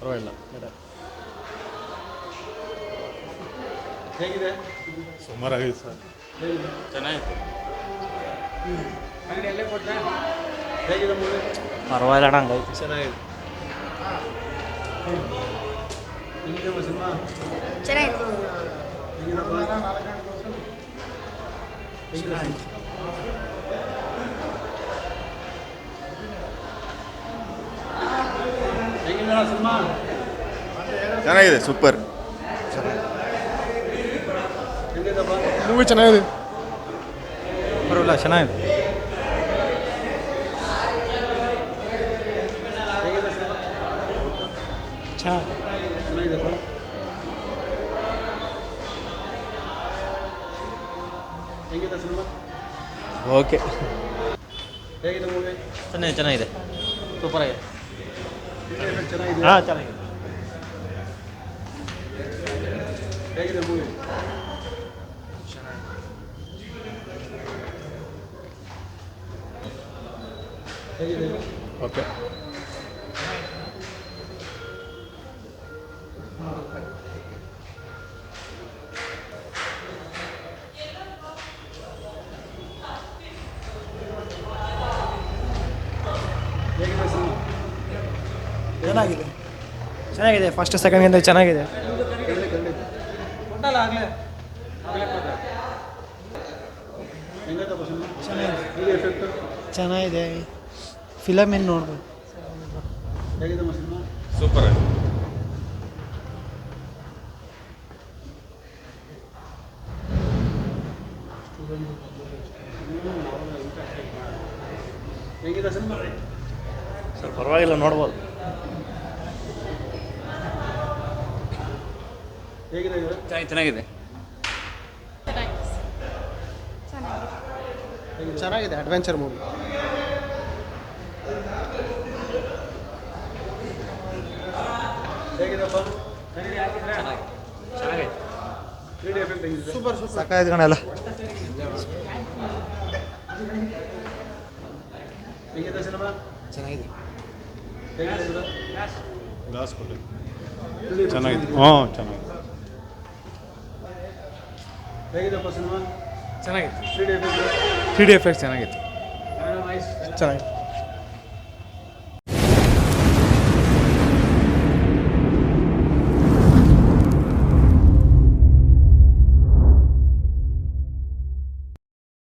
ಪರವಾಗಿಲ್ಲ. ಹೇಗಿದೆ? ಸುಮಾರಾಗಿದೆ ಸರ್. ಚೆನ್ನಾಗಿತ್ತು. ಹೇಗಿದೆ ಮೂವಿ? ಪರವಾಗಿಲ್ಲ ಅಣ್ಣ, ಹಂಗೈತೆ. ಚೆನ್ನಾಗಿದೆ. ನಿಮ್ಗೆ ಸಿನಿಮಾ ಚೆನ್ನಾಗಿತ್ತು. ಹೇಗಿದಪ್ಪ? ಹೇಗಿದೆ? ಹೇಗಿದೆ ಸಿನಿಮಾ? ಚೆನ್ನಾಗಿದೆ, ಸೂಪರ್. ಹೇಗಿದಪ್ಪ? ಮೂವಿ ಚೆನ್ನಾಗಿದೆ. ಪರವಾಗಿಲ್ಲ, ಚೆನ್ನಾಗಿದೆ. ಹೇಗಿದೆ ಸಿನಿಮಾ? ಚೆನ್ನಾಗಿದೆಪ್ಪ. ಹೇಗಿದೆ ಸಿನಿಮಾ? ಓಕೆ. ಹೇಗಿದೆ ಮೂವಿ? ಚೆನ್ನಾಗಿದೆ. ಸೂಪರ್ ಆಗಿದೆ. ಚೆನ್ನಾಗಿದೆ. ಹಾಂ, ಚೆನ್ನಾಗಿದೆ. ಹೇಗಿದೆ ಮೂವಿ? ಹೇಗಿದೆ? ಓಕೆ. ಹೇಗಿದೆ ಸಿನಿಮಾ? ಚೆನ್ನಾಗಿದೆ. ಫಸ್ಟ್ ಸೆಕೆಂಡ್ಗಿಂತ ಚೆನ್ನಾಗಿದೆ. ಹೆಂಗೈತಪ್ಪ ಸಿನಿಮಾ? ಹೇಗೆ ಎಫೆಕ್ಟು? ಚೆನ್ನಾಗಿದೆ. ಫಿಲಮ್ ಏನು ನೋಡ್ಬೋದು. ಹೇಗಿದಮ್ಮ ಸಿನಿಮಾ? ಸೂಪರ್ ಆಗಿದೆ. ಹೇಗಿದೆ ಸಿನಿಮಾ? ಸರ್ ಪರವಾಗಿಲ್ಲ, ನೋಡ್ಬೋದು. ಹೇಗಿದೆ ಇದು? ಚೆನ್ನಾಗಿದೆ. ಚೆನ್ನಾಗಿದೆ. Adventure movie. ಹೇಗಿದೆಪ್ಪ? ಚೆನ್ನಾಗಿದೆ. 3D ಎಫೆಕ್ಟ್ ಹೇಗಿದೆ? ಸೂಪರ್. ಸಾಕಾಯ್ತು ಕಣಲ್ಲ. ಹೇಗಿದೆ ಸಿನಿಮಾ? ಚೆನ್ನಾಗಿದೆ. ಹೇಗಿದೆ ಇದು? ಗ್ಲಾಸ್ ಕೊಟ್ಟು 3D effect ಚೆನ್ನಾಗಿದೆ. ಹೇಗಿದೆ? ಹಾಂ, ಚೆನ್ನಾಗಿದೆ. ಹೇಗಿದೆಪ್ಪ ಸಿನಿಮಾ? ಚೆನ್ನಾಗಿತ್ತು. 3D ಎಫೆಕ್ಟ್ 3D ಎಫೆಕ್ಟ್ಸ್ ಚೆನ್ನಾಗಿತ್ತು. ಚೆನ್ನಾಗಿತ್ತು.